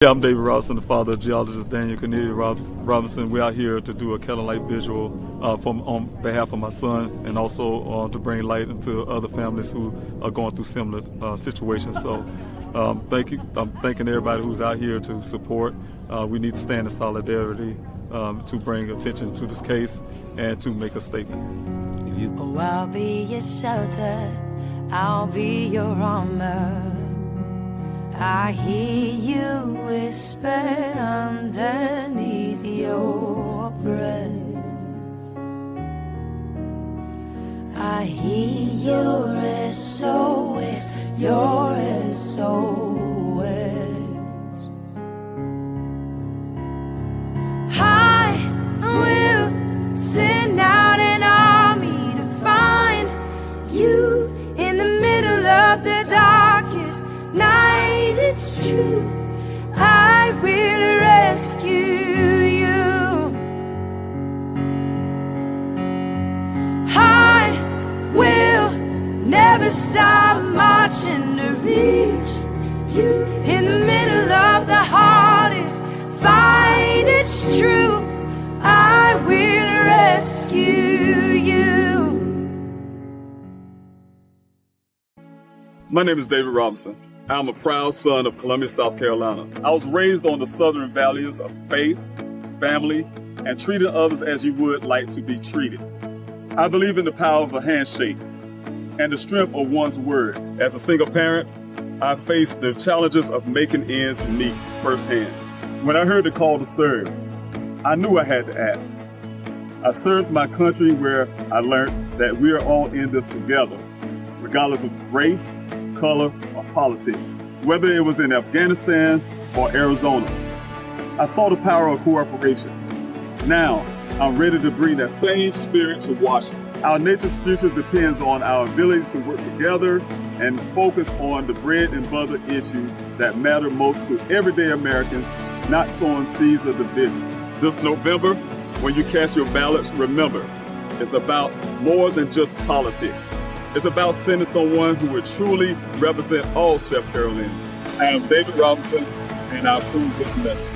Yeah, I'm David Robinson, the father of geologist Daniel Cornelius Robinson. We're out here to do a Candlelight Vigil on behalf of my son, and also to bring light into other families who are going through similar situations. So thank you. I'm thanking everybody who's out here to support. We need to stand in solidarity to bring attention to this case and to make a statement. Oh, I'll be your shelter, I'll be your armor. I hear you whisper underneath your breath. I hear your SOS, your SOS. I will send out an army to find you in the middle of the darkest night. It's true, I will rescue you. I will never stop marching to reach you in the middle of the hardest fight. It's true, I will rescue you. My name is David Robinson. I'm a proud son of Columbia, South Carolina. I was raised on the Southern values of faith, family, and treating others as you would like to be treated. I believe in the power of a handshake and the strength of one's word. As a single parent, I faced the challenges of making ends meet firsthand. When I heard the call to serve, I knew I had to act. I served my country where I learned that we are all in this together, regardless of race, color, or politics. Whether it was in Afghanistan or Arizona, I saw the power of cooperation. Now, I'm ready to bring that same spirit to Washington. Our nation's future depends on our ability to work together and focus on the bread and butter issues that matter most to everyday Americans, not sowing seeds of division. This November, when you cast your ballots, remember, it's about more than just politics. It's about sending someone who would truly represent all South Carolinians. I am David Robinson, and I approve this message.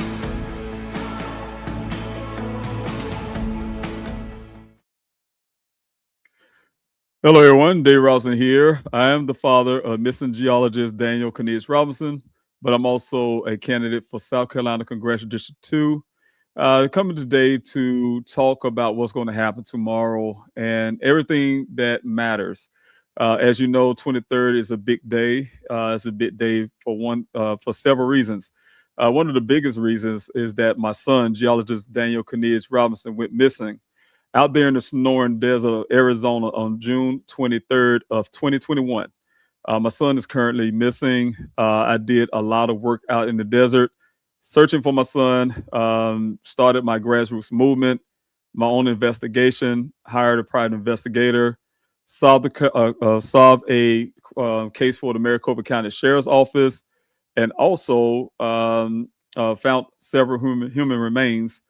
Hello, everyone. David Robinson here. I am the father of missing geologist Daniel Cornelius Robinson, but I'm also a candidate for South Carolina Congressional District 2. Coming today to talk about what's going to happen tomorrow and everything that matters. As you know, 23rd is a big day. It's a big day for several reasons. One of the biggest reasons is that my son, geologist Daniel Cornelius Robinson, went missing out there in the snoring desert of Arizona on June 23rd of 2021. My son is currently missing. I did a lot of work out in the desert, searching for my son, started my grassroots movement, my own investigation, hired a private investigator, solved a case for the Maricopa County Sheriff's Office, and also found several human remains,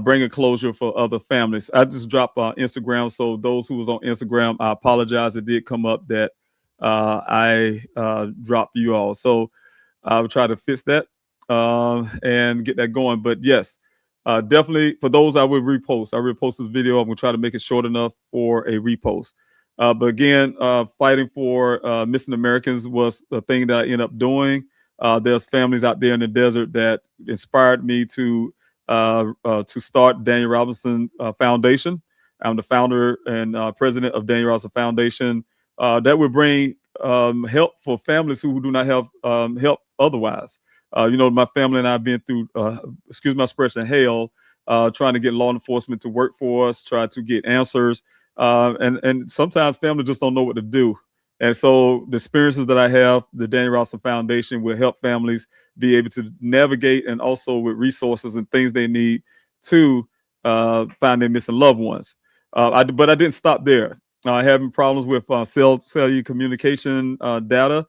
bringing closure for other families. I just dropped on Instagram, so those who was on Instagram, I apologize. It did come up that I dropped you all, so I will try to fix that and get that going. But yes, definitely for those I will repost. I repost this video. I'm gonna try to make it short enough for a repost. But again, fighting for missing Americans was the thing that I ended up doing. There's families out there in the desert that inspired me to start Daniel Robinson Foundation. I'm the founder and president of Daniel Robinson Foundation that would bring help for families who do not have help otherwise. My family and I have been through, excuse my expression, hell, trying to get law enforcement to work for us, try to get answers. And sometimes families just don't know what to do. And so the experiences that I have, the Daniel Robinson Foundation will help families be able to navigate, and also with resources and things they need to find their missing loved ones. But I didn't stop there. Having problems with cellular communication data,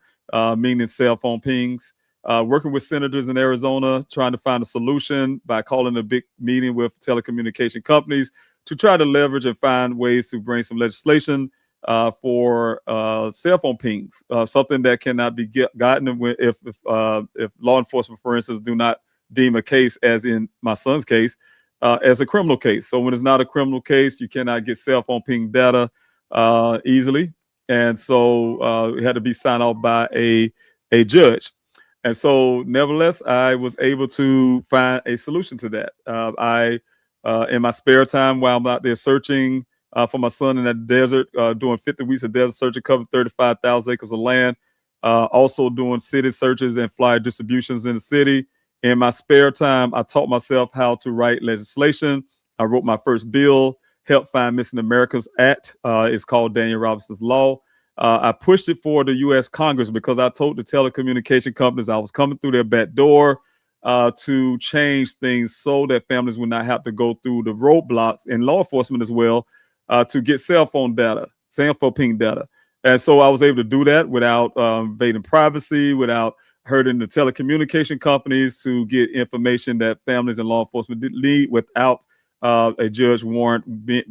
meaning cell phone pings. Working with senators in Arizona, trying to find a solution by calling a big meeting with telecommunication companies to try to leverage and find ways to bring some legislation for cell phone pings, something that cannot be gotten if law enforcement, for instance, do not deem a case, as in my son's case, as a criminal case. So when it's not a criminal case, you cannot get cell phone ping data easily. And so it had to be signed off by a judge. And so, nevertheless, I was able to find a solution to that. In my spare time, while I'm out there searching for my son in that desert, doing 50 weeks of desert searching, covering 35,000 acres of land, also doing city searches and flyer distributions in the city. In my spare time, I taught myself how to write legislation. I wrote my first bill, Help Find Missing Americans Act. It's called Daniel Robinson's Law. I pushed it for the U.S. Congress because I told the telecommunication companies I was coming through their back door to change things so that families would not have to go through the roadblocks, and law enforcement as well, to get cell phone ping data. And so I was able to do that without invading privacy, without hurting the telecommunication companies, to get information that families and law enforcement need without a judge warrant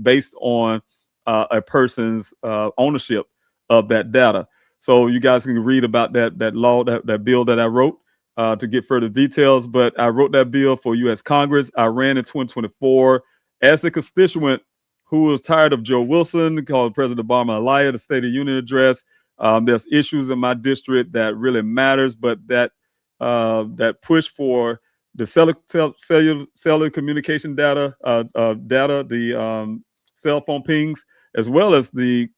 based on a person's ownership of that data. So you guys can read about that law, that bill that I wrote to get further details. But I wrote that bill for U.S. Congress. I ran in 2024 as a constituent who was tired of Joe Wilson, called President Obama a liar, the State of the Union address. There's issues in my district that really matters, but that push for the cellular communication data, the cell phone pings, as well as the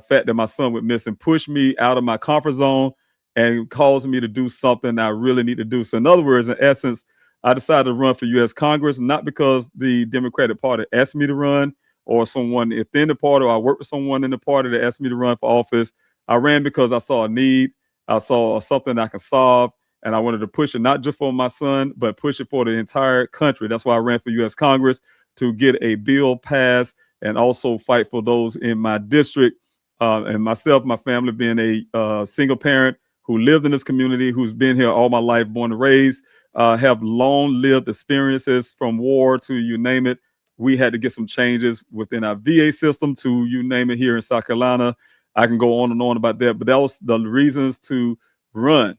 fact that my son went missing, pushed me out of my comfort zone and caused me to do something I really need to do. So in other words, in essence, I decided to run for U.S. Congress, not because the Democratic Party asked me to run, or someone within the party, or I worked with someone in the party that asked me to run for office. I ran because I saw a need. I saw something I can solve, and I wanted to push it not just for my son, but push it for the entire country. That's why I ran for U.S. Congress, to get a bill passed and also fight for those in my district. And myself, my family, being a single parent who lived in this community, who's been here all my life, born and raised, have long-lived experiences from war to you name it. We had to get some changes within our VA system to you name it here in South Carolina. I can go on and on about that, but that was the reasons to run.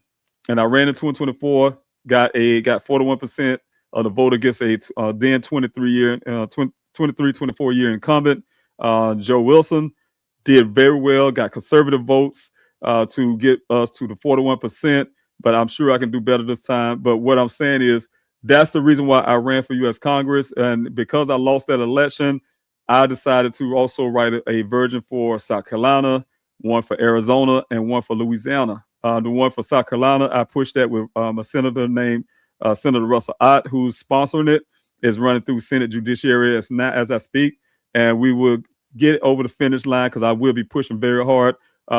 And I ran in 2024, got 41% of the vote against a then 24-year incumbent, Joe Wilson. Did very well, got conservative votes to get us to the 41%, but I'm sure I can do better this time. But what I'm saying is, that's the reason why I ran for U.S. Congress. And because I lost that election, I decided to also write a version for South Carolina, one for Arizona, and one for Louisiana. The one for South Carolina, I pushed that with a senator named Senator Russell Ott, who's sponsoring it, is running through Senate Judiciary as I speak. And we will get over the finish line, because I will be pushing very hard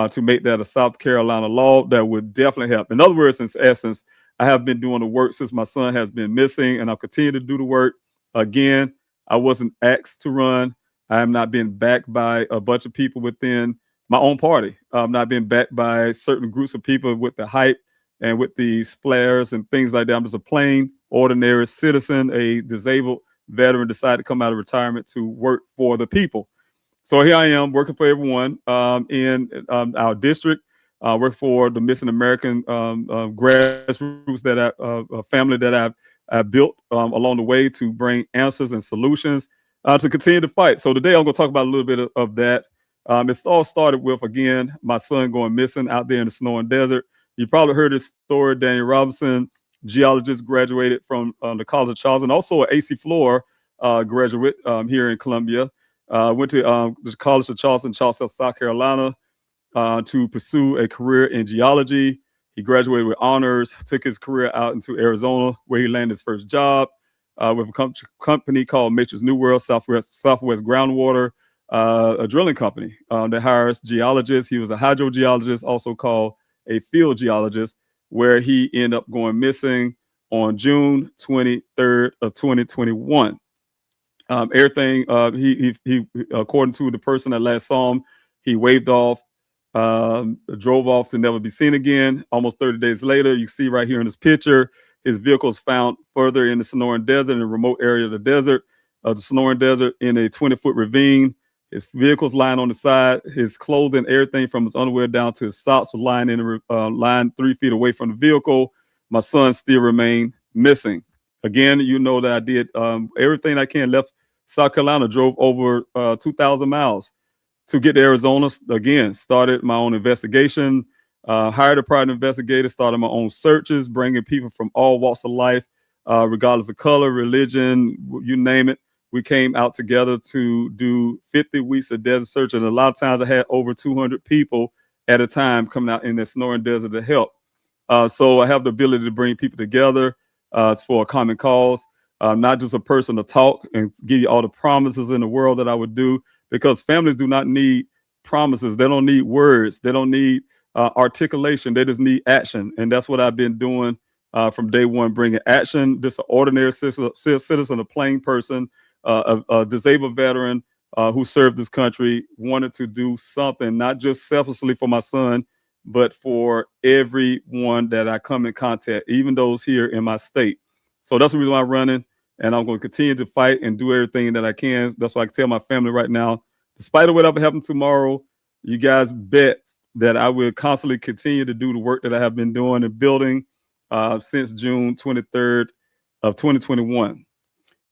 to make that a South Carolina law that would definitely help. In other words, in essence, I have been doing the work since my son has been missing, and I'll continue to do the work. Again, I wasn't asked to run. I am not being backed by a bunch of people within my own party. I'm not being backed by certain groups of people with the hype and with the flares and things like that. I'm just a plain, ordinary citizen, a disabled veteran, decided to come out of retirement to work for the people. So here I am working for everyone in our district. Work for the Missing American grassroots a family that I've built along the way to bring answers and solutions to continue to fight. So today I'm going to talk about a little bit of that. It all started with, again, my son going missing out there in the snow and desert. You probably heard this story. Daniel Robinson, geologist, graduated from the College of Charleston, also an AC Floor graduate here in Columbia. Went to the College of Charleston, South Carolina, to pursue a career in geology. He graduated with honors, took his career out into Arizona, where he landed his first job with a company called Matrix New World, Southwest Groundwater, a drilling company that hires geologists. He was a hydrogeologist, also called a field geologist, where he ended up going missing on June 23rd of 2021. Everything he according to the person that last saw him, he waved off, drove off to never be seen again. Almost 30 days later, you see right here in this picture, his vehicle is found further in the Sonoran Desert, in a remote area of the desert, the Sonoran Desert, in a 20-foot ravine. His vehicle's lying on the side. His clothing, everything from his underwear down to his socks, was lying 3 feet away from the vehicle. My son still remained missing. Again, you know that I did everything I can. Left South Carolina, drove over 2,000 miles to get to Arizona. Again, started my own investigation, hired a private investigator, started my own searches, bringing people from all walks of life, regardless of color, religion, you name it. We came out together to do 50 weeks of desert search. And a lot of times I had over 200 people at a time coming out in the snoring desert to help. So I have the ability to bring people together for a common cause, not just a person to talk and give you all the promises in the world that I would do, because families do not need promises. They don't need words. They don't need articulation. They just need action. And that's what I've been doing from day one, bringing action. Just an ordinary citizen, a plain person, a disabled veteran who served this country, wanted to do something, not just selfishly for my son, but for everyone that I come in contact, even those here in my state. So that's the reason why I'm running, and I'm going to continue to fight and do everything that I can. That's why I can tell my family right now, despite of whatever happens tomorrow, you guys bet that I will constantly continue to do the work that I have been doing and building since June 23rd of 2021.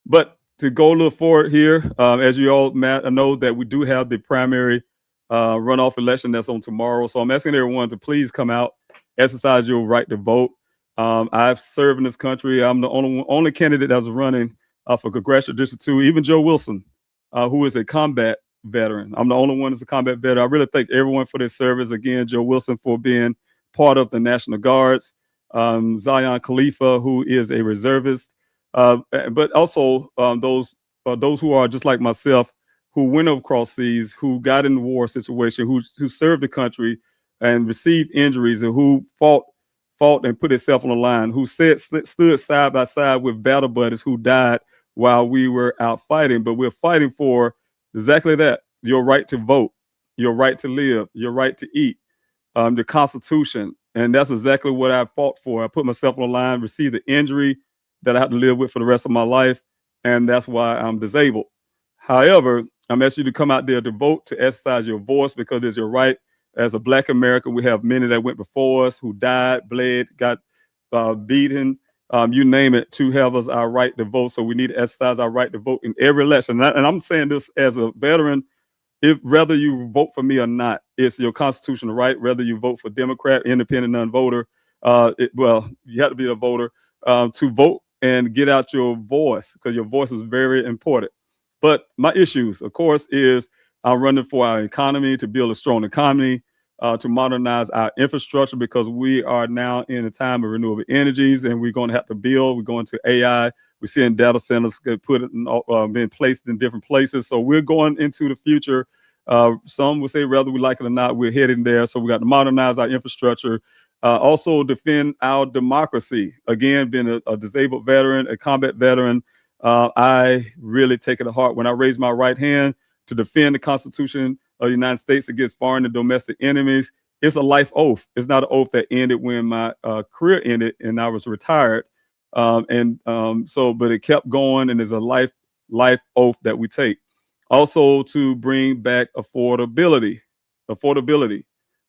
But to go a little forward here, as you all know, that we do have the primary runoff election that's on tomorrow. So I'm asking everyone to please come out, exercise your right to vote. I've served in this country. I'm the only candidate that's running for Congressional District 2. Even Joe Wilson, who is a combat veteran. I'm the only one that's a combat veteran. I really thank everyone for their service. Again, Joe Wilson for being part of the National Guards. Zion Khalifa, who is a reservist. But also those who are just like myself, who went across seas, who got in the war situation, who served the country and received injuries, and who fought and put himself on the line, who stood side by side with battle buddies who died while we were out fighting. But we're fighting for exactly that: your right to vote, your right to live, your right to eat, the Constitution. And that's exactly what I fought for. I put myself on the line, received the injury that I have to live with for the rest of my life, and that's why I'm disabled. However, I'm asking you to come out there to vote, to exercise your voice, because it's your right. As a Black American, we have many that went before us who died, bled, got beaten, you name it, to have us our right to vote. So we need to exercise our right to vote in every election. And I'm saying this as a veteran, if whether you vote for me or not, it's your constitutional right. Whether you vote for Democrat, independent, non-voter, well, you have to be a voter to vote and get out your voice, because your voice is very important. But my issues, of course, is I'm running for our economy, to build a strong economy, to modernize our infrastructure, because we are now in a time of renewable energies, and we're going to have to build. We're going to AI. We're seeing data centers get being placed in different places. So we're going into the future. Some would say, whether we like it or not, we're heading there. So we got to modernize our infrastructure. Also defend our democracy. Again, being a disabled veteran, a combat veteran, I really take it to heart when I raise my right hand to defend the Constitution of the United States against foreign and domestic enemies. It's a life oath. It's not an oath that ended when my career ended and I was retired. But it kept going, and it's a life oath that we take. Also, to bring back affordability.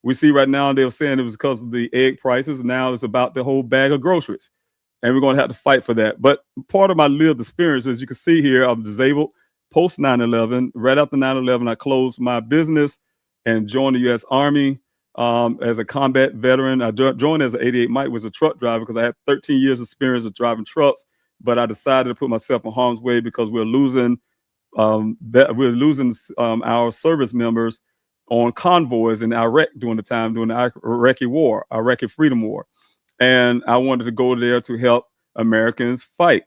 We see right now, they were saying it was because of the egg prices. Now it's about the whole bag of groceries. And we're going to have to fight for that. But part of my lived experience, as you can see here, I'm disabled post 9/11. Right after 9/11, I closed my business and joined the U.S. Army as a combat veteran. I joined as an 88 Mike, was a truck driver, because I had 13 years experience of driving trucks. But I decided to put myself in harm's way because we're losing our service members on convoys in Iraq during the Iraqi Freedom War. And I wanted to go there to help Americans fight.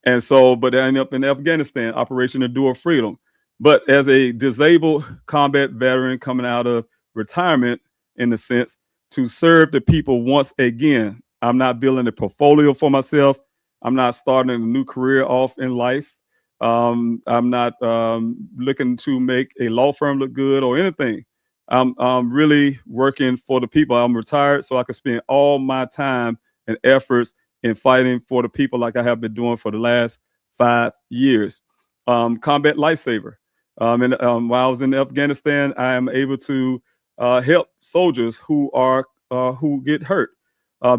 And so, but I ended up in Afghanistan, Operation Endure Freedom. But as a disabled combat veteran coming out of retirement, in a sense, to serve the people once again, I'm not building a portfolio for myself. I'm not starting a new career off in life. I'm not looking to make a law firm look good or anything. I'm really working for the people. I'm retired so I can spend all my time and efforts in fighting for the people, like I have been doing for the last 5 years. Combat lifesaver. While I was in Afghanistan, I am able to help soldiers who get hurt.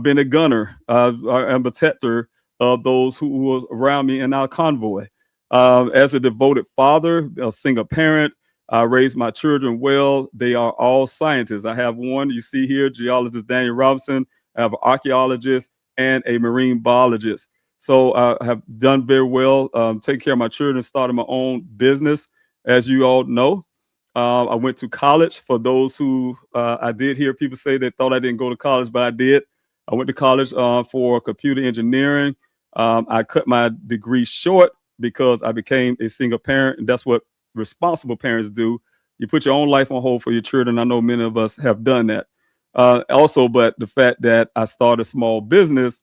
Been a gunner, and protector of those who was around me in our convoy. As a devoted father, a single parent, I raised my children well. They are all scientists. I have one you see here, geologist Daniel Robinson. I have an archaeologist and a marine biologist. So I have done very well, taking care of my children, started my own business, as you all know. I went to college. For those who I did hear people say they thought I didn't go to college, but I did. I went to college for computer engineering. I cut my degree short because I became a single parent, and that's what responsible parents do. You put your own life on hold for your children. I know many of us have done that. Also, but the fact that I started a small business,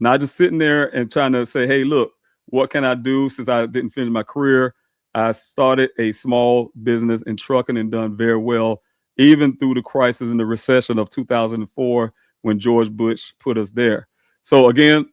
not just sitting there and trying to say, hey, look, what can I do since I didn't finish my career? I started a small business in trucking and done very well, even through the crisis and the recession of 2004 when George Bush put us there. So again,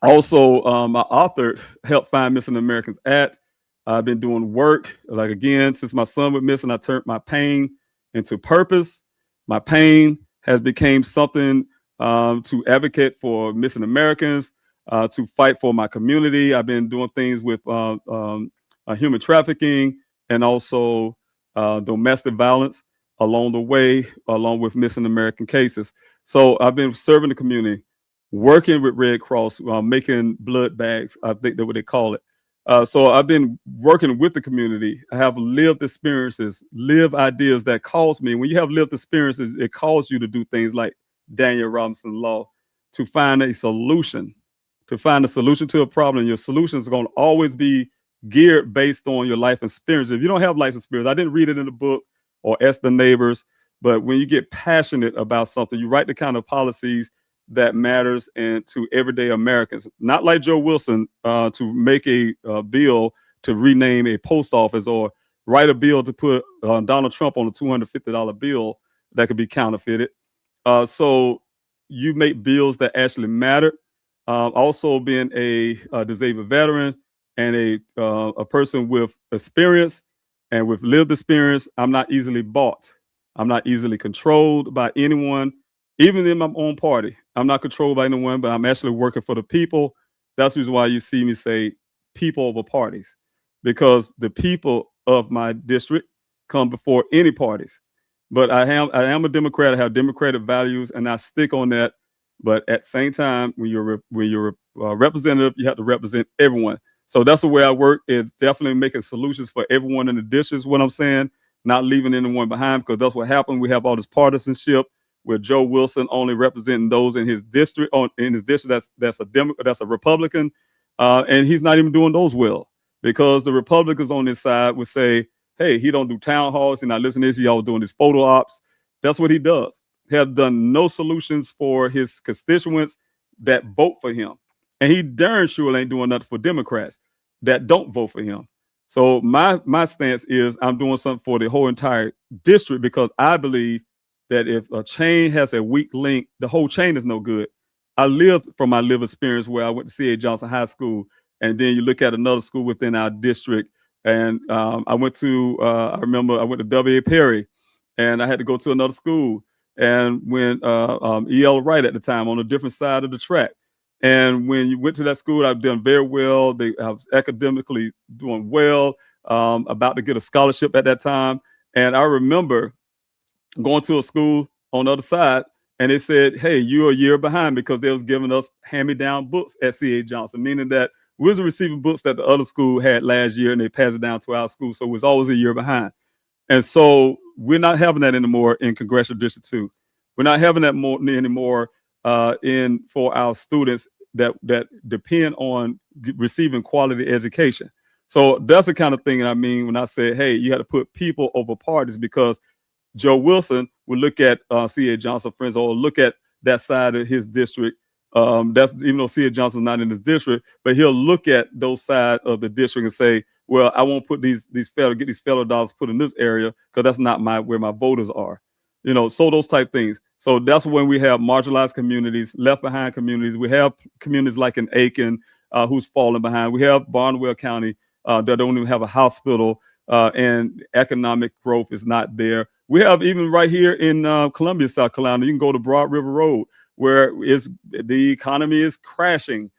also I authored Help Find Missing Americans At. I've been doing work, like again, since my son was missing, I turned my pain into purpose. My pain has become something to advocate for missing Americans, to fight for my community. I've been doing things with human trafficking and also domestic violence along the way, along with missing American cases. So I've been serving the community, working with Red Cross, making blood bags. I think that's what they call it. So I've been working with the community. I have lived experiences, live ideas that cause me. When you have lived experiences, it calls you to do things like Daniel Robinson Law, to find a solution, to a problem. Your solution is going to always be geared based on your life experience. If you don't have life experience, I didn't read it in the book or ask the neighbors, but when you get passionate about something, you write the kind of policies that matters and to everyday Americans. Not like Joe Wilson to make a bill to rename a post office or write a bill to put Donald Trump on a $250 bill that could be counterfeited. So you make bills that actually matter. Also, being a disabled veteran and a person with experience and with lived experience, I'm not easily bought. I'm not easily controlled by anyone, even in my own party. I'm not controlled by anyone, but I'm actually working for the people. That's the reason why you see me say people over parties, because the people of my district come before any parties. But I am a Democrat. I have democratic values, and I stick on that. But at the same time, when you're a representative, you have to represent everyone. So that's the way I work. It's definitely making solutions for everyone in the district. Is what I'm saying. Not leaving anyone behind, because that's what happened. We have all this partisanship with Joe Wilson only representing those in his district. That's a Republican, and he's not even doing those well, because the Republicans on this side would say, hey, he don't do town halls. He's not listening to this. He always doing these photo ops. That's what he does. He have done no solutions for his constituents that vote for him. And he darn sure ain't doing nothing for Democrats that don't vote for him. So my stance is I'm doing something for the whole entire district, because I believe that if a chain has a weak link, the whole chain is no good. I lived from my lived experience where I went to C.A. Johnson High School, and then you look at another school within our district. And I remember I went to W.A. Perry, and I had to go to another school. And when E.L. Wright at the time on a different side of the track. And when you went to that school, I've done very well. I was academically doing well, about to get a scholarship at that time. And I remember going to a school on the other side, and they said, hey, you're a year behind, because they was giving us hand-me-down books at C.A. Johnson, meaning that we was receiving books that the other school had last year, and they passed it down to our school. So it was always a year behind. And so we're not having that anymore in Congressional District 2. We're not having that anymore for our students that depend on receiving quality education. So that's the kind of thing that I mean when I say, hey, you have to put people over parties, because Joe Wilson will look at C.A. Johnson friends, or look at that side of his district. That's even though C.A. Johnson's not in his district, but he'll look at those sides of the district and say, well, I won't put these federal dollars put in this area, because that's not where my voters are. So those type things. So that's when we have marginalized communities, left behind communities. We have communities like in Aiken, who's falling behind. We have Barnwell County that don't even have a hospital, and economic growth is not there. We have even right here in Columbia, South Carolina, you can go to Broad River Road, where the economy is crashing.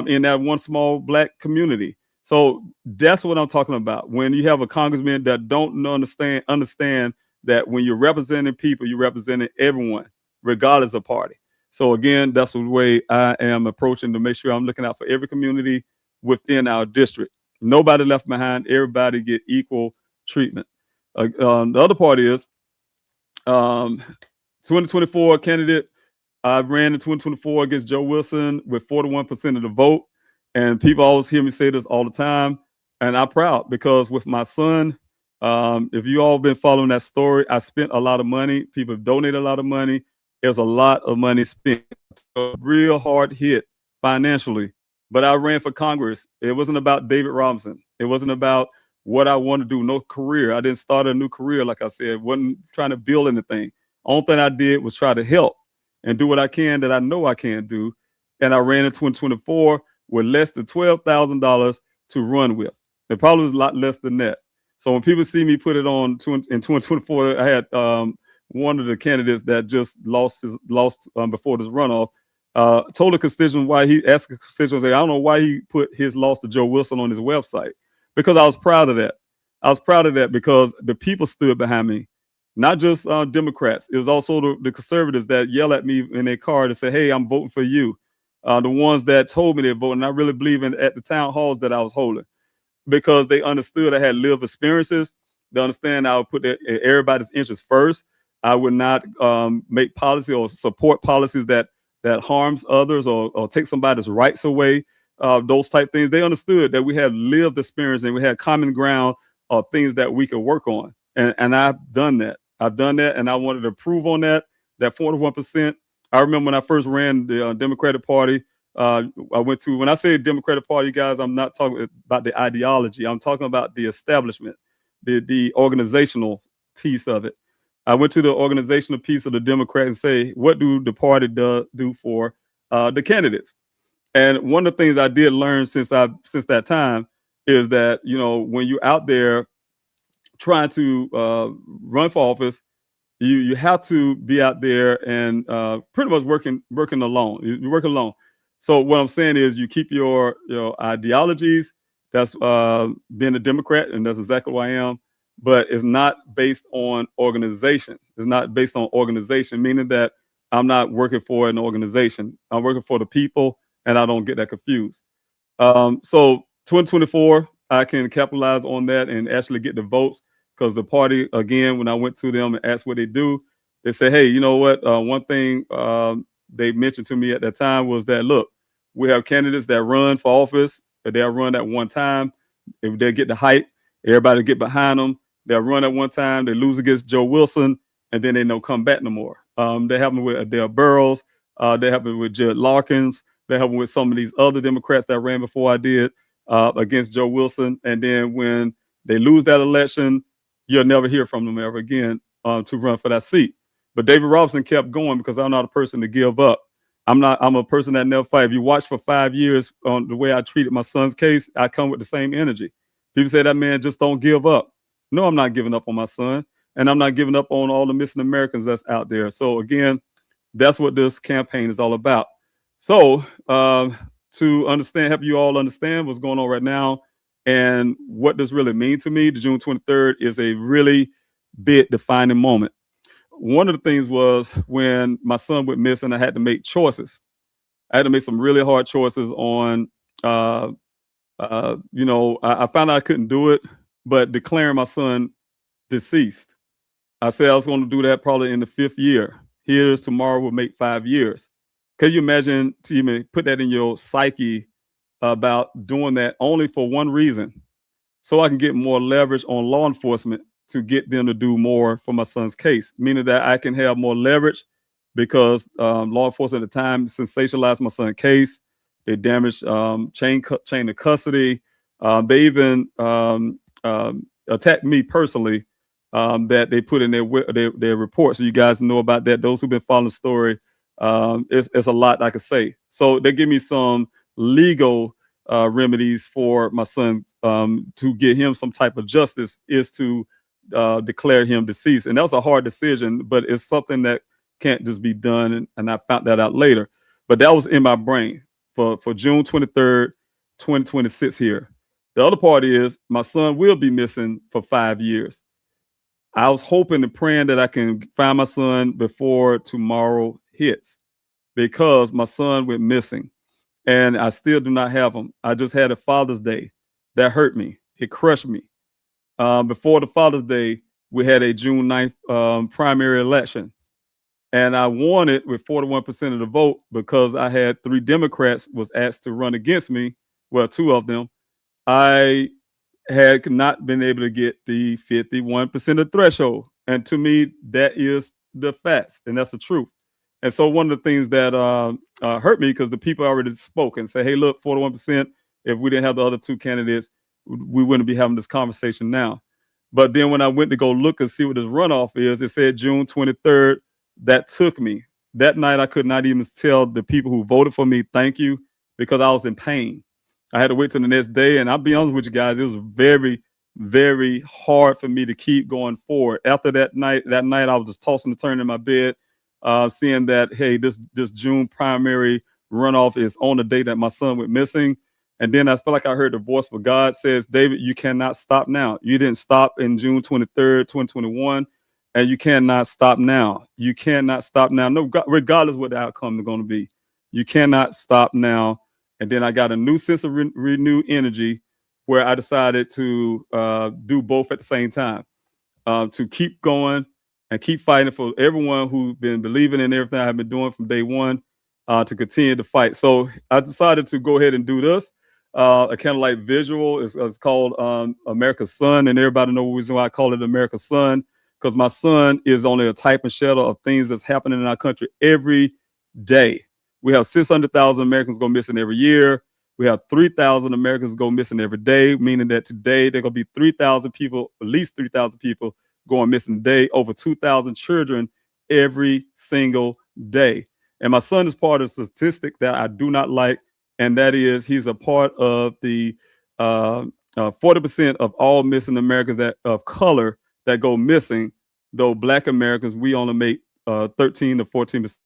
in that one small black community. So that's what I'm talking about. When you have a congressman that don't understand that when you're representing people, you're representing everyone, regardless of party. So again, that's the way I am approaching to make sure I'm looking out for every community within our district. Nobody left behind. Everybody get equal treatment. The other part is 2024 candidate. I ran in 2024 against Joe Wilson with 41% of the vote. And people always hear me say this all the time. And I'm proud because with my son, if you all been following that story, I spent a lot of money. People donated a lot of money. There's a lot of money spent. A real hard hit financially. But I ran for Congress. It wasn't about David Robinson. It wasn't about what I want to do. No career. I didn't start a new career, like I said. Wasn't trying to build anything. Only thing I did was try to help and do what I can that I know I can do. And I ran in 2024 with less than $12,000 to run with. It probably was a lot less than that. So when people see me put it on in 2024, I had one of the candidates that just lost before this runoff. Told a constituent why he asked a constituent, I don't know why he put his loss to Joe Wilson on his website, because I was proud of that. I was proud of that because the people stood behind me. Not just Democrats. It was also the conservatives that yell at me in their car to say, hey, I'm voting for you. The ones that told me they're voting. I really believe at the town halls that I was holding, because they understood I had lived experiences. They understand I would put everybody's interests first. I would not make policy or support policies that harms others or take somebody's rights away. Those type things. They understood that we had lived experience and we had common ground of things that we could work on. And I've done that. And I wanted to improve on that 41%. I remember when I first ran the Democratic Party, I went to, when I say Democratic Party, guys, I'm not talking about the ideology. I'm talking about the establishment, the organizational piece of it. I went to the organizational piece of the Democrats and say, what do the party do for the candidates? And one of the things I did learn since that time is that, when you're out there trying to run for office, you have to be out there and pretty much working alone. You work alone. So what I'm saying is you keep your ideologies. That's being a Democrat, and that's exactly what I am. But it's not based on organization. It's not based on organization, meaning that I'm not working for an organization. I'm working for the people, and I don't get that confused. So 2024, I can capitalize on that and actually get the votes. Because the party, again, when I went to them and asked what they do, they say, hey, you know what? One thing they mentioned to me at that time was that, look, we have candidates that run for office, but they'll run at one time. If they get the hype, everybody get behind them. They'll run at one time. They lose against Joe Wilson, and then they don't come back no more. They happen with Adele Burrows. They happen with Judd Larkins. They happen with some of these other Democrats that ran before I did against Joe Wilson. And then when they lose that election, you'll never hear from them ever again to run for that seat. But David Robinson kept going because I'm not a person to give up. I'm a person that never fight. If you watch for 5 years on the way I treated my son's case, I come with the same energy. People say that man just don't give up. No, I'm not giving up on my son, and I'm not giving up on all the missing Americans that's out there. So again, that's what this campaign is all about. So to help you all understand what's going on right now, and what does really mean to me, the June 23rd is a really big defining moment. One of the things was when my son went missing, I had to make choices. I had to make some really hard choices on, I found out I couldn't do it, but declaring my son deceased. I said I was going to do that probably in the 5th year. Here's tomorrow will make 5 years. Can you imagine to even put that in your psyche about doing that only for one reason, so I can get more leverage on law enforcement to get them to do more for my son's case, meaning that I can have more leverage because law enforcement at the time sensationalized my son's case. They damaged chain of custody. They even attacked me personally that they put in their report. So you guys know about that. Those who've been following the story, it's a lot I could say. So they give me some legal remedies for my son to get him some type of justice is to declare him deceased. And that was a hard decision, but it's something that can't just be done. And I found that out later. But that was in my brain. for June 23rd, 2026 here. The other part is my son will be missing for 5 years. I was hoping and praying that I can find my son before tomorrow hits because my son went missing and I still do not have him. I just had a Father's Day that hurt me. It crushed me. Before the Father's Day, we had a June 9th primary election. And I won it with 41% of the vote because I had 3 Democrats was asked to run against me. Well, 2 of them. I had not been able to get the 51% of threshold. And to me, that is the facts, and that's the truth. And so one of the things that hurt me because the people already spoke and say, hey, look, 41%, if we didn't have the other 2 candidates, we wouldn't be having this conversation now. But then when I went to go look and see what this runoff is, it said June 23rd. That took me. That night, I could not even tell the people who voted for me, thank you, because I was in pain. I had to wait till the next day. And I'll be honest with you guys, it was very, very hard for me to keep going forward. After that night, I was just tossing and turning in my bed, seeing that, hey, this June primary runoff is on the day that my son went missing. And then I felt like I heard the voice of God says, David, you cannot stop now. You didn't stop in June 23rd, 2021, and you cannot stop now. You cannot stop now, no, regardless what the outcome is going to be. You cannot stop now. And then I got a new sense of renewed energy where I decided to do both at the same time, to keep going and keep fighting for everyone who's been believing in everything I've been doing from day one, to continue to fight. So I decided to go ahead and do this. A Candlelight Vigil is called America's Son, and everybody knows the reason why I call it America's Son, because my son is only a type and shadow of things that's happening in our country every day. We have 600,000 Americans go missing every year. We have 3,000 Americans go missing every day, meaning that today there are going to be 3,000 people, at least 3,000 people going missing a day, over 2,000 children every single day. And my son is part of a statistic that I do not like, and that is he's a part of the 40% of all missing Americans that of color that go missing, though Black Americans, we only make 13 to 14%.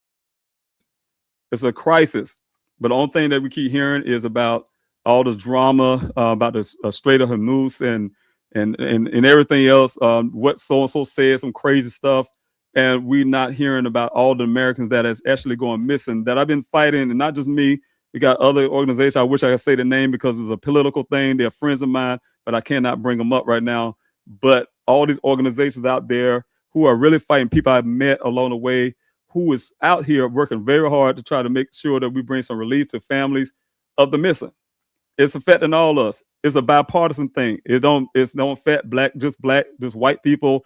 It's a crisis. But the only thing that we keep hearing is about all the drama about the Strait of Hormuz and everything else. What so and so said, some crazy stuff, and we're not hearing about all the Americans that is actually going missing. That I've been fighting, and not just me. We got other organizations. I wish I could say the name because it's a political thing. They're friends of mine, but I cannot bring them up right now. But all these organizations out there who are really fighting, people I've met along the way, who is out here working very hard to try to make sure that we bring some relief to families of the missing. It's affecting all of us. It's a bipartisan thing. It don't affect just white people,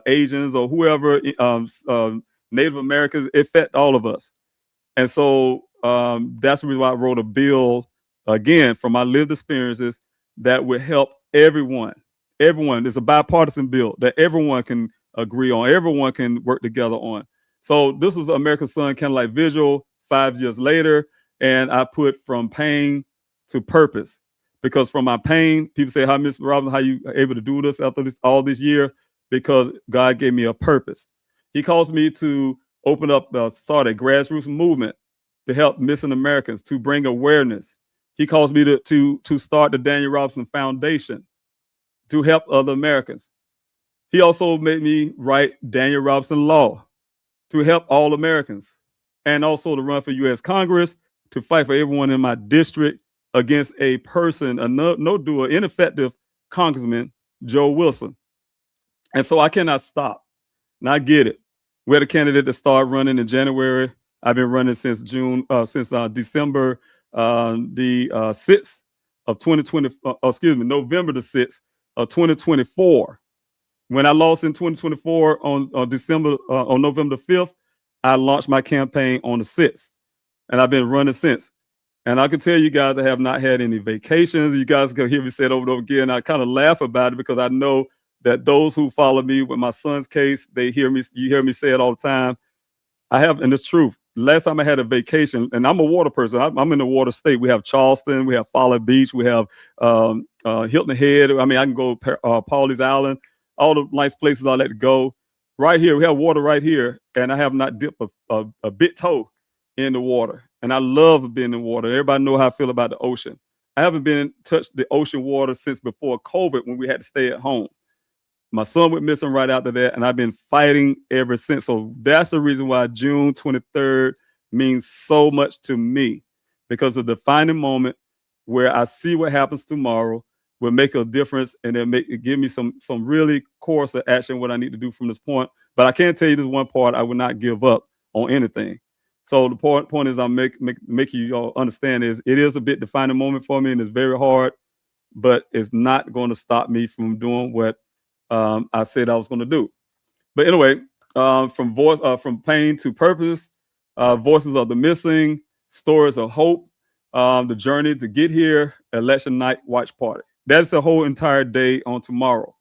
Asians or whoever, Native Americans. It affects all of us. And so that's the reason why I wrote a bill, again, from my lived experiences, that would help everyone. Everyone. It's a bipartisan bill that everyone can agree on. Everyone can work together on. So this is America's Son Candlelight Vigil 5 years later. And I put from pain to purpose. Because from my pain, people say, hi, Mr. Robinson, how you able to do this after all this year? Because God gave me a purpose. He calls me to open up, start a grassroots movement to help missing Americans, to bring awareness. He calls me to start the Daniel Robinson Foundation to help other Americans. He also made me write Daniel Robinson Law to help all Americans, and also to run for U.S. Congress to fight for everyone in my district against a person, a no-doer, ineffective Congressman, Joe Wilson. And so I cannot stop. And I get it. We had a candidate that started running in January. I've been running since December the 6th of 2020. November the 6th of 2024. When I lost in 2024 on November the 5th, I launched my campaign on the 6th, and I've been running since. And I can tell you guys, I have not had any vacations. You guys can hear me say it over and over again. I kind of laugh about it because I know that those who follow me with my son's case, you hear me say it all the time. I have, and it's true. Last time I had a vacation, and I'm a water person. I'm in the water state. We have Charleston, we have Folly Beach, we have Hilton Head. I mean, I can go Pawleys Island, all the nice places I like to go. Right here, we have water right here, and I have not dipped a bit toe in the water. and I love being in water. Everybody know how I feel about the ocean. I haven't been touched the ocean water since before COVID when we had to stay at home. My son went missing right after that, and I've been fighting ever since. So that's the reason why June 23rd means so much to me, because of the defining moment where I see what happens tomorrow will make a difference, and give me some really course of action what I need to do from this point. But I can tell you this one part: I would not give up on anything. So the point is, I'm making you all understand is it is a bit defining moment for me, and it's very hard, but it's not going to stop me from doing what I said I was going to do. But anyway, from pain to purpose, voices of the missing, stories of hope, the journey to get here, election night watch party. That's the whole entire day on tomorrow.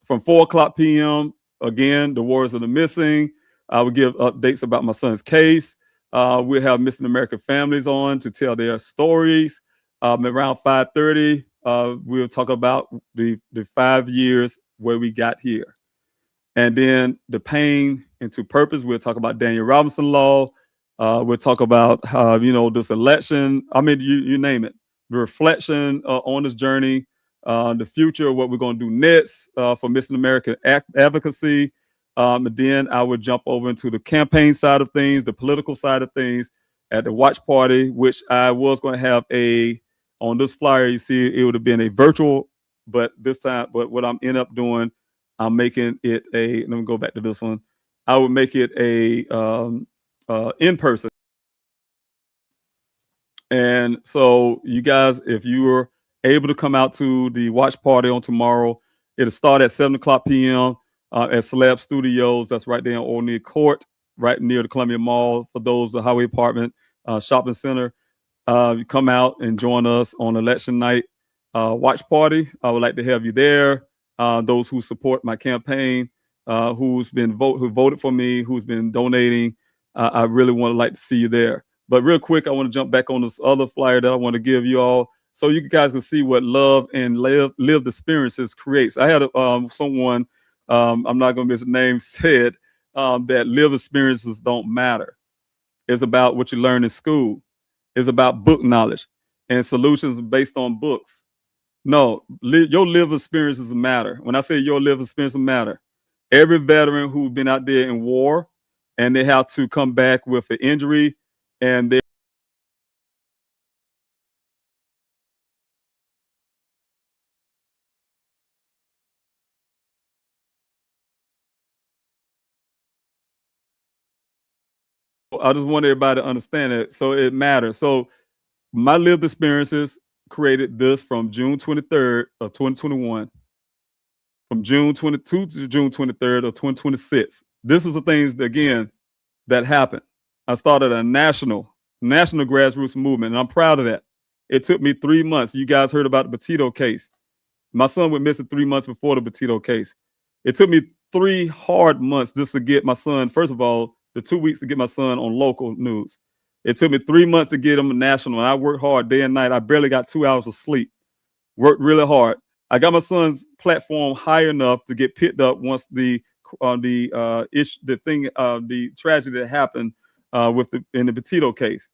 From 4 o'clock p.m. Again, the warriors of the missing. I will give updates about my son's case. We'll have missing American families on to tell their stories. Around 5:30, we'll talk about the 5 years where we got here. And then the pain into purpose, we'll talk about Daniel Robinson law. We'll talk about how, this election. I mean, you name it. The reflection on this journey, the future, what we're going to do next for Missing American Advocacy. And then I would jump over into the campaign side of things, the political side of things at the watch party, which I was going to have on this flyer, you see, it would have been a virtual, but what I'm end up doing, I'm making it let me go back to this one. I would make it a in person. And so you guys, if you were able to come out to the watch party on tomorrow, it'll start at 7 o'clock p.m. At Slab Studios. That's right there on O'Neill Court, right near the Columbia Mall. For those, the Highway Department Shopping Center. You come out and join us on election night watch party. I would like to have you there. Those who support my campaign, who voted for me, who's been donating, I really want to like to see you there. But real quick, I want to jump back on this other flyer that I want to give you all, so you guys can see what love and lived experiences creates. I had someone, I'm not going to miss the name, said that lived experiences don't matter. It's about what you learn in school. It's about book knowledge and solutions based on books. No, your lived experiences matter. When I say your lived experiences matter, every veteran who's been out there in war and they have to come back with an injury, and I just want everybody to understand it. So it matters. So my lived experiences created this from June 23rd of 2021, from June 22 to June 23rd of 2026. This is the things that, again, that happened. I started a national grassroots movement, and I'm proud of that. It took me 3 months. You guys heard about the Petito case. My son went missing 3 months before the Petito case. It took me 3 hard months just to get my son, first of all, the 2 weeks to get my son on local news. It took me 3 months to get him national, and I worked hard day and night. I barely got 2 hours of sleep. Worked really hard. I got my son's platform high enough to get picked up once the tragedy that happened in the Petito case,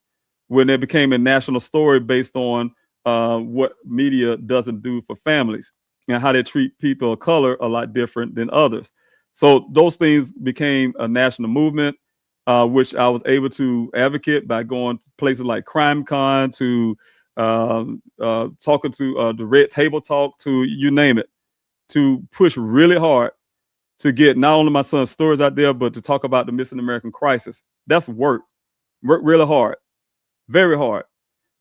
when it became a national story based on what media doesn't do for families and how they treat people of color a lot different than others. So those things became a national movement, which I was able to advocate by going to places like CrimeCon, to talking to the Red Table Talk, to you name it, to push really hard to get not only my son's stories out there, but to talk about the missing American crisis. That's work really hard, very hard.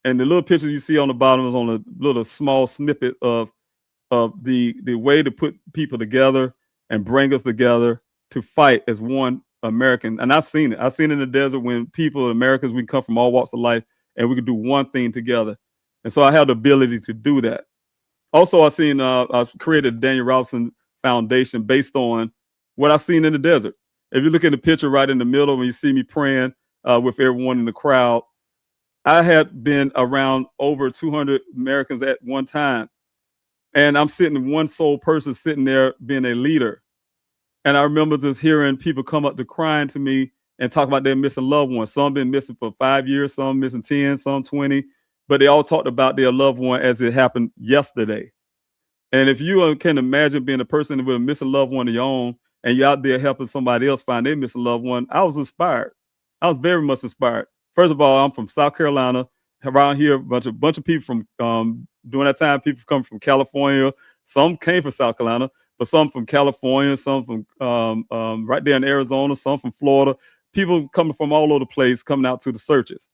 And the little picture you see on the bottom is on a little small snippet of the way to put people together and bring us together to fight as one American. And I've seen it. I've seen it in the desert when people, Americans, we come from all walks of life, and we can do one thing together. And so I have the ability to do that. Also, I've created a Daniel Robinson Foundation based on what I've seen in the desert. If you look at the picture right in the middle, when you see me praying with everyone in the crowd, I had been around over 200 Americans at one time. And I'm sitting, one sole person sitting there being a leader. And I remember just hearing people come up to crying to me and talk about their missing loved ones. Some been missing for 5 years, some missing 10, some 20, but they all talked about their loved one as it happened yesterday. And if you can imagine being a person with a missing loved one of your own, and you're out there helping somebody else find their missing loved one, I was inspired. I was very much inspired. First of all, I'm from South Carolina. Around here, a bunch of people from during that time, people come from California. Some came from South Carolina, but some from California, some from right there in Arizona, some from Florida. People coming from all over the place, coming out to the searches.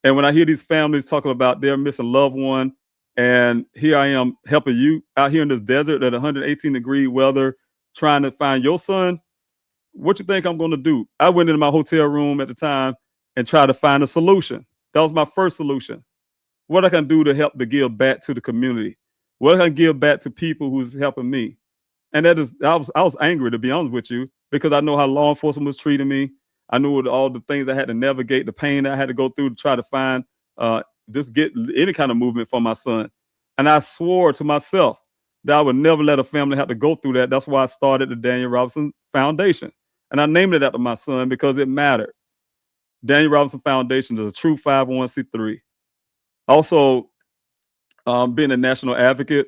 And when I hear these families talking about their missing loved one, and here I am helping you out here in this desert at 118-degree weather, trying to find your son, what you think I'm going to do? I went into my hotel room at the time and tried to find a solution. That was my first solution. What I can do to help to give back to the community. What I can give back to people who's helping me. And I was angry, to be honest with you, because I know how law enforcement was treating me. I knew all the things I had to navigate, the pain I had to go through to try to find, just get any kind of movement for my son. And I swore to myself that I would never let a family have to go through that. That's why I started the Daniel Robinson Foundation. And I named it after my son because it mattered. Daniel Robinson Foundation is a true 501c3. Also, being a national advocate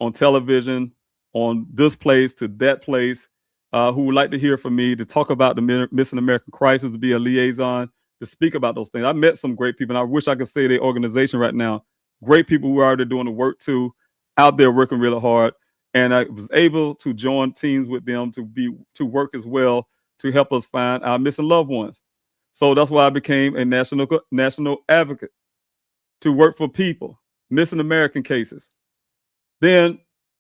on television, on this place to that place, who would like to hear from me, to talk about the missing American crisis, to be a liaison, to speak about those things. I met some great people, and I wish I could say their organization right now. Great people who are already doing the work too, out there working really hard. And I was able to join teams with them to work as well to help us find our missing loved ones. So that's why I became a national advocate, to work for people, missing American cases. Then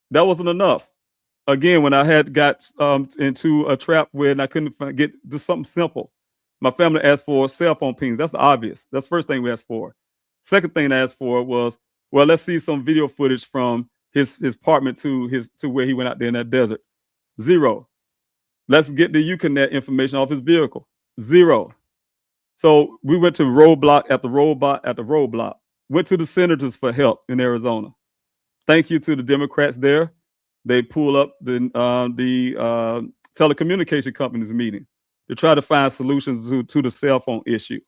that wasn't enough. Again, when I had got into a trap when I couldn't get just something simple, my family asked for cell phone pings. That's obvious. That's the first thing we asked for. Second thing I asked for was, well, let's see some video footage from his apartment to where he went out there in that desert. Zero. Let's get the Uconnect information off his vehicle. Zero. So we went to roadblock after roadblock after roadblock. Went to the senators for help in Arizona. Thank you to the Democrats there. They pull up the telecommunication companies meeting to try to find solutions to the cell phone issue.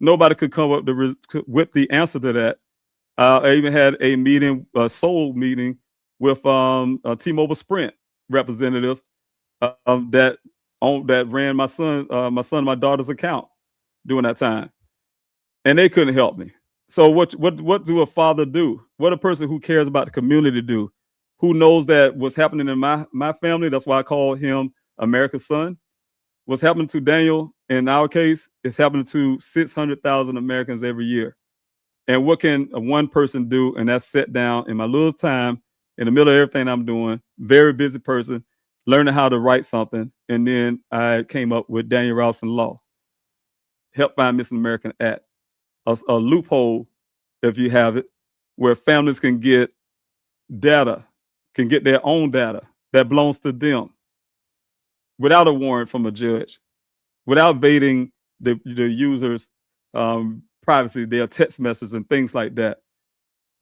Nobody could come up with the answer to that. I even had a meeting, a sole meeting with a T-Mobile Sprint representative that ran my son and my daughter's account during that time, and they couldn't help me. So what do a father do? What a person who cares about the community do? Who knows that what's happening in my family? That's why I call him America's son. What's happening to Daniel in our case is happening to 600,000 Americans every year. And what can one person do? And that's sit down in my little time in the middle of everything I'm doing, very busy person, learning how to write something. And then I came up with Daniel Robinson Law, Help Find Missing American Act, a loophole, if you have it, where families can get data, can get their own data that belongs to them without a warrant from a judge, without invading the user's privacy, their text messages and things like that.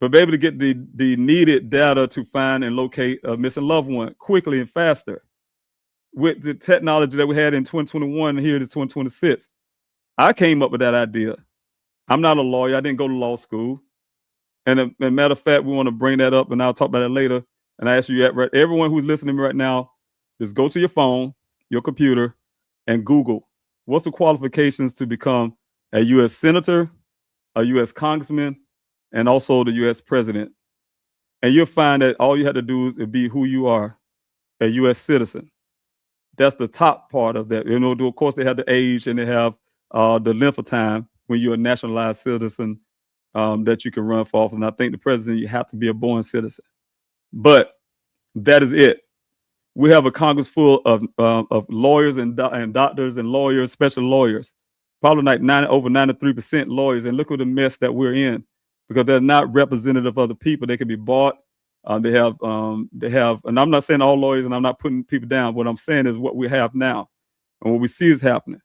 But be able to get the needed data to find and locate a missing loved one quickly and faster. With the technology that we had in 2021 and here it is 2026, I came up with that idea. I'm not a lawyer. I didn't go to law school. And as a matter of fact, we want to bring that up, and I'll talk about that later. And I ask you, everyone who's listening to me right now, just go to your phone, your computer, and Google, what's the qualifications to become a U.S. senator, a U.S. congressman, and also the U.S. president. And you'll find that all you have to do is be who you are, a U.S. citizen. That's the top part of that. You know, of course, they have the age and they have the length of time when you're a nationalized citizen that you can run for office. And I think the president, you have to be a born citizen. But that is it. We have a Congress full of lawyers and doctors and lawyers, special lawyers, probably like over 93% lawyers. And look at the mess that we're in, because they're not representative of the people. They can be bought. They have, and I'm not saying all lawyers, and I'm not putting people down. What I'm saying is what we have now, and what we see is happening.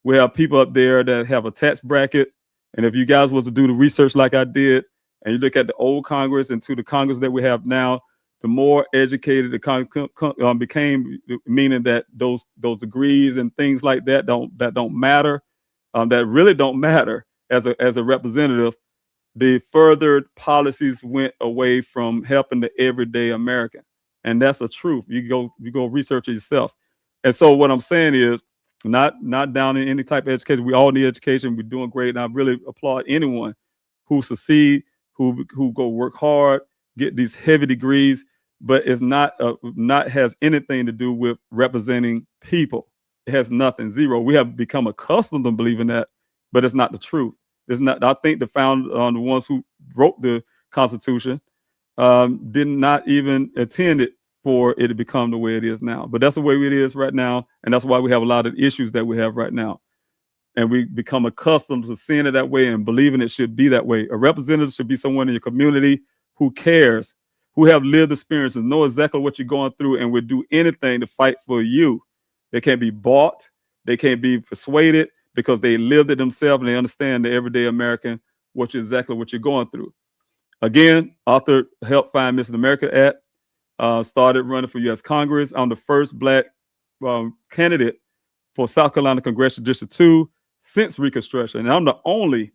We have people up there that have a tax bracket, and if you guys was to do the research like I did, and you look at the old Congress and to the Congress that we have now, the more educated the became, meaning that those degrees and things like that don't matter, that really don't matter as a representative. The further policies went away from helping the everyday American, and that's the truth. You go research it yourself. And so what I'm saying is, not down in any type of education. We all need education. We're doing great, and I really applaud anyone who succeed, who go work hard, get these heavy degrees, but it's not has anything to do with representing people. It has nothing, zero. We have become accustomed to believing that, but it's not the truth. It's not. I think the ones who wrote the Constitution, did not even intend it for it to become the way it is now. But that's the way it is right now, and that's why we have a lot of issues that we have right now. And we become accustomed to seeing it that way and believing it should be that way. A representative should be someone in your community who cares, who have lived experiences, know exactly what you're going through, and would do anything to fight for you. They can't be bought. They can't be persuaded, because they lived it themselves and they understand the everyday American, exactly what you're going through. Again, Arthur helped find Miss America Act, started running for U.S. Congress. I'm the first Black candidate for South Carolina Congressional District 2 since Reconstruction. And I'm the only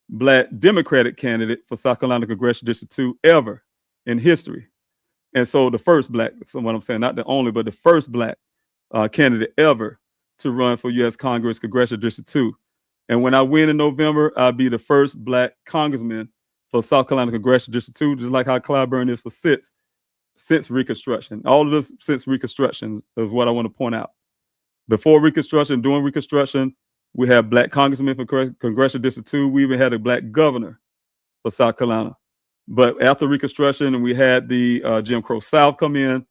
Black Democratic candidate for South Carolina Congressional District 2 ever in history. And so the first Black, so what I'm saying, not the only, but the first Black candidate ever to run for U.S. Congress Congressional District 2. And when I win in November, I'll be the first Black congressman for South Carolina Congressional District 2, just like how Clyburn is for since Reconstruction. All of this since Reconstruction is what I want to point out. Before Reconstruction, during Reconstruction, we had Black congressmen for Congressional District 2. We even had a Black governor for South Carolina. But after Reconstruction, and we had the Jim Crow South come in,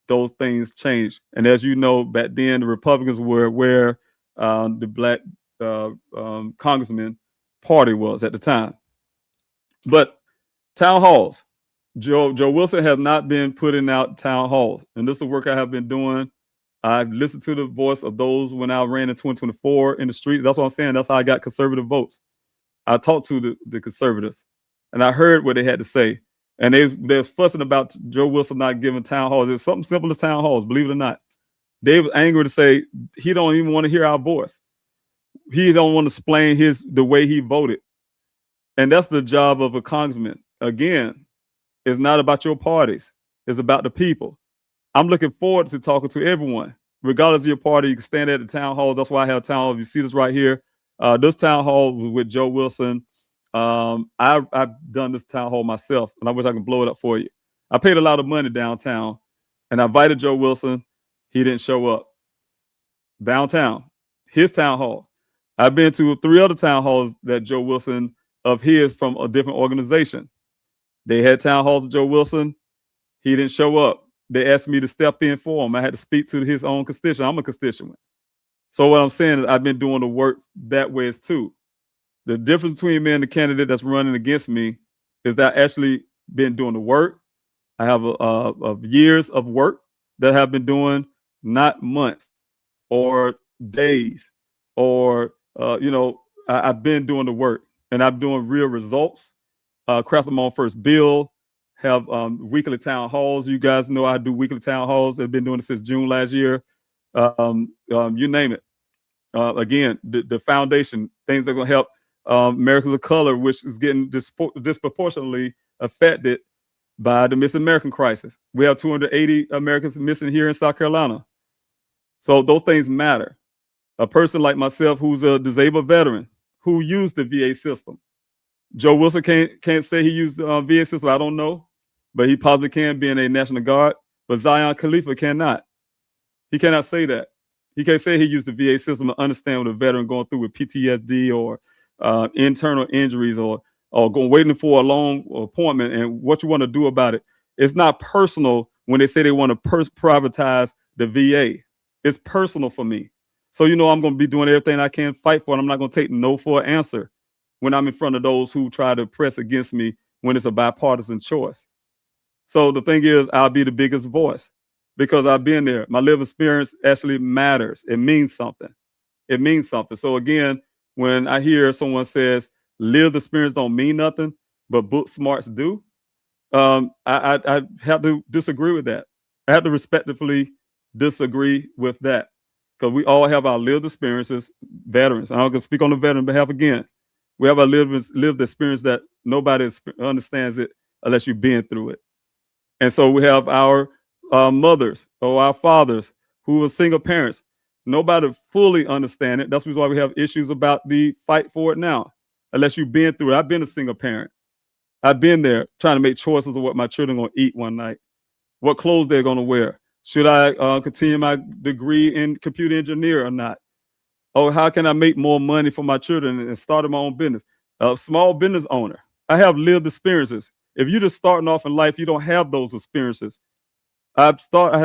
those things changed. And as you know, back then, the Republicans were where the Black congressman party was at the time. But town halls, Joe Wilson has not been putting out town halls. And this is the work I have been doing. I've listened to the voice of those when I ran in 2024 in the street. That's what I'm saying. That's how I got conservative votes. I talked to the conservatives, and I heard what they had to say. And they're fussing about Joe Wilson not giving town halls. It's something simple as town halls, believe it or not. They were angry to say he don't even want to hear our voice. He don't want to explain the way he voted. And that's the job of a congressman. Again, it's not about your parties. It's about the people. I'm looking forward to talking to everyone, regardless of your party. You can stand at the town hall. That's why I have town hall. You see this right here. This town hall was with Joe Wilson. I've done this town hall myself, and I wish I could blow it up for you. I paid a lot of money downtown, and I invited Joe Wilson. He didn't show up. Downtown, his town hall. I've been to 3 other town halls that Joe Wilson of his from a different organization. They had town halls with Joe Wilson. He didn't show up. They asked me to step in for him. I had to speak to his own constituent. I'm a constituent. So what I'm saying is I've been doing the work that way too. The difference between me and the candidate that's running against me is that I actually been doing the work. I have years of work that I have been doing, not months or days or, I've been doing the work, and I'm doing real results. Crafting my own first bill, have weekly town halls. You guys know I do weekly town halls. I've been doing it since June last year. You name it. Again, the foundation, things that are going to help Americans of color, which is getting disproportionately affected by the missing American crisis. We have 280 Americans missing here in South Carolina. So those things matter. A person like myself who's a disabled veteran who used the VA system. Joe Wilson can't say he used the VA system. I don't know, but he probably can, being a National Guard. But Zion Khalifa cannot. He cannot say that. He can't say he used the VA system to understand what a veteran going through with PTSD or internal injuries or waiting for a long appointment and what you want to do about it. It's not personal when they say they want to privatize the VA. It's personal for me. So, I'm going to be doing everything I can fight for, and I'm not going to take no for an answer when I'm in front of those who try to press against me when it's a bipartisan choice. So the thing is, I'll be the biggest voice because I've been there. My lived experience actually matters. It means something. It means something. So again, when I hear someone says lived experience don't mean nothing, but book smarts do, I have to disagree with that. I have to respectfully disagree with that because we all have our lived experiences. Veterans, I'm going to speak on the veteran behalf again. We have our lived experience that nobody understands it unless you've been through it. And so we have our mothers or our fathers who were single parents. Nobody fully understands it. That's why we have issues about the fight for it now, unless you've been through it. I've been a single parent. I've been there trying to make choices of what my children are going to eat one night, what clothes they're going to wear. Should I continue my degree in computer engineer or not? Or how can I make more money for my children and start my own business? A small business owner. I have lived experiences. If you're just starting off in life, you don't have those experiences. I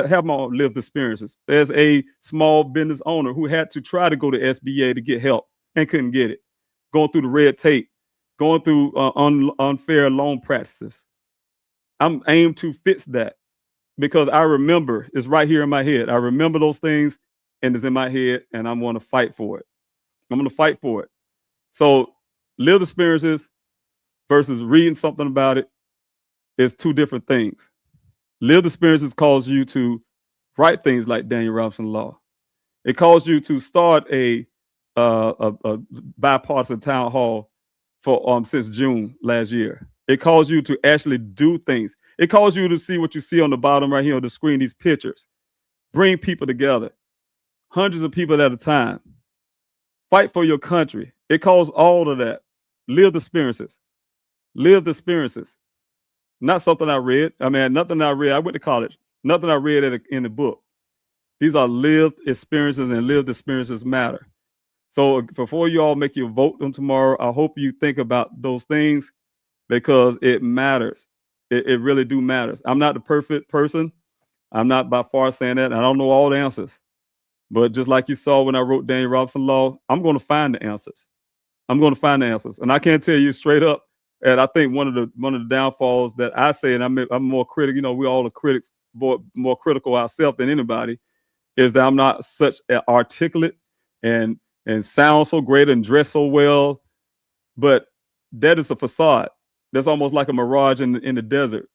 have my own lived experiences. There's a small business owner who had to try to go to SBA to get help and couldn't get it, going through the red tape, going through unfair loan practices. I'm aimed to fix that because I remember it's right here in my head. I remember those things and it's in my head and I'm going to fight for it. I'm going to fight for it. So lived experiences versus reading something about it is two different things. Lived experiences cause you to write things like Daniel Robinson Law. It calls you to start a bipartisan town hall for since June last year. It calls you to actually do things. It calls you to see what you see on the bottom right here on the screen, these pictures. Bring people together, hundreds of people at a time. Fight for your country. It calls all of that. Lived experiences. Lived experiences. Not something I read. I mean, nothing I read. I went to college. Nothing I read in the book. These are lived experiences, and lived experiences matter. So before you all make your vote on tomorrow, I hope you think about those things because it matters. It really do matters. I'm not the perfect person. I'm not by far saying that. I don't know all the answers. But just like you saw when I wrote Daniel Robinson Law, I'm going to find the answers. I'm going to find the answers. And I can't tell you straight up. And I think one of the downfalls that I say, and I'm more critical, you know, we all are critics, more critical ourselves than anybody, is that I'm not such an articulate and sound so great and dress so well. But that is a facade. That's almost like a mirage in the desert.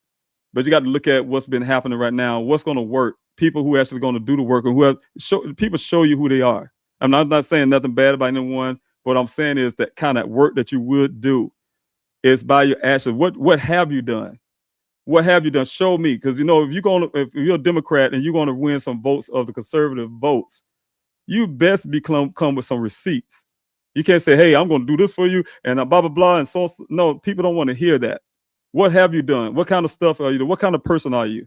But you got to look at what's been happening right now, what's going to work, people who are actually going to do the work, and people show you who they are. I'm not saying nothing bad about anyone. What I'm saying is that kind of work that you would do is by your actions. What have you done? What have you done? Show me, because you know if you're a Democrat and you're going to win some votes of the conservative votes, you best come with some receipts. You can't say, "Hey, I'm going to do this for you," and blah blah blah, and so no. People don't want to hear that. What have you done? What kind of stuff are you doing? What kind of person are you?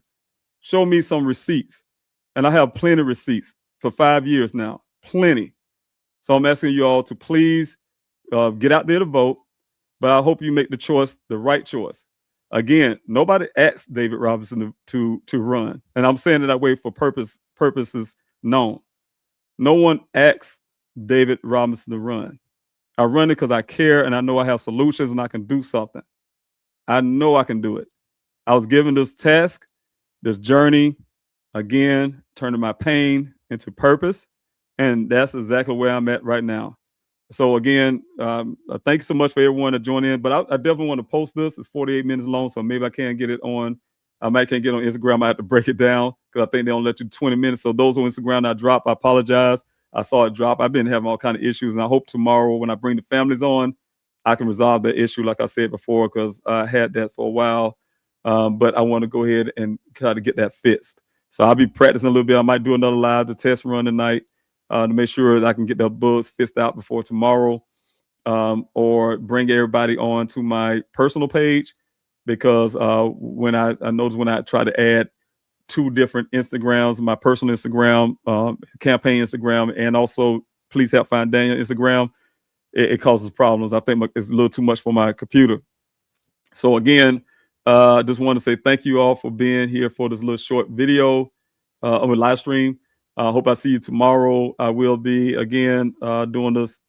Show me some receipts, and I have plenty of receipts for 5 years now, plenty. So I'm asking you all to please get out there to vote. But I hope you make the choice, the right choice. Again, nobody asked David Robinson to run. And I'm saying it that way for purposes known. No one asked David Robinson to run. I run it because I care and I know I have solutions and I can do something. I know I can do it. I was given this task, this journey, again, turning my pain into purpose. And that's exactly where I'm at right now. So again, thanks so much for everyone to join in. But I definitely want to post this. It's 48 minutes long, so maybe I can't get it on. I might can't get on Instagram. I have to break it down because I think they don't let you 20 minutes. So those on Instagram I drop, I apologize. I saw it drop. I've been having all kind of issues, and I hope tomorrow when I bring the families on, I can resolve the issue like I said before, because I had that for a while. But I want to go ahead and try to get that fixed. So I'll be practicing a little bit. I might do another live to test run tonight. To make sure that I can get the bugs fixed out before tomorrow, or bring everybody on to my personal page, because when I noticed when I try to add 2 different Instagrams, my personal Instagram, campaign Instagram, and also Please Help Find Daniel Instagram, it causes problems. I think it's a little too much for my computer. So again, just want to say thank you all for being here for this little short video of a live stream. I hope I see you tomorrow. I will be again doing this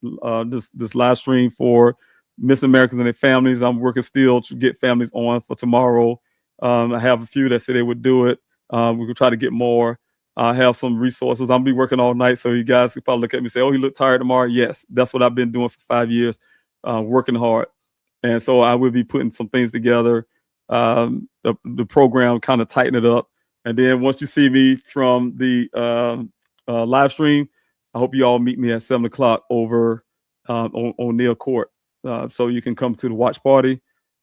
live stream for missing Americans and their families. I'm working still to get families on for tomorrow. I have a few that say they would do it. We could try to get more. I have some resources. I'll be working all night, so you guys can probably look at me and say, "Oh, he looked tired tomorrow." Yes, that's what I've been doing for 5 years, working hard. And so I will be putting some things together the program, kind of tighten it up. And then once you see me from the live stream, I hope you all meet me at 7 o'clock over on Neil Court, so you can come to the watch party,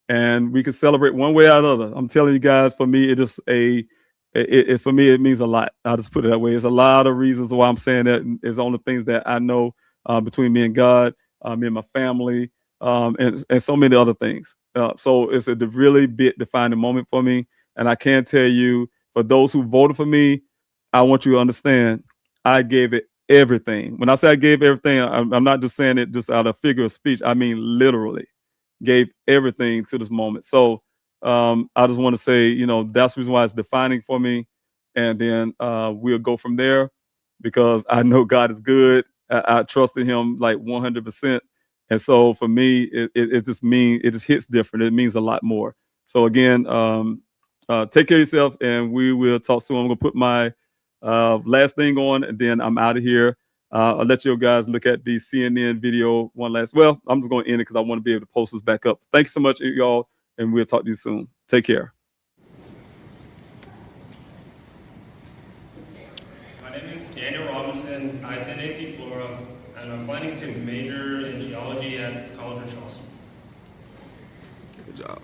and we can celebrate one way or another. I'm telling you guys, for me, it is for me it means a lot. I'll just put it that way. There's a lot of reasons why I'm saying that. It's on the things that I know between me and God, me and my family, and so many other things. So it's a really big defining moment for me. And I can tell you, for those who voted for me, I want you to understand, I gave it everything. When I say I gave everything, I'm not just saying it just out of figure of speech. I mean, literally gave everything to this moment. So I just want to say, that's the reason why it's defining for me. And then we'll go from there, because I know God is good. I trust in him like 100%. And so for me, it just hits different. It means a lot more. So again, take care of yourself, and we will talk soon. I'm going to put my last thing on, and then I'm out of here. I'll let you guys look at the CNN video one last. Well, I'm just going to end it because I want to be able to post this back up. Thank you so much, y'all, and we'll talk to you soon. Take care. My name is Daniel Robinson. I attend AC Flora, and I'm planning to major in geology at College of Charleston. Good job.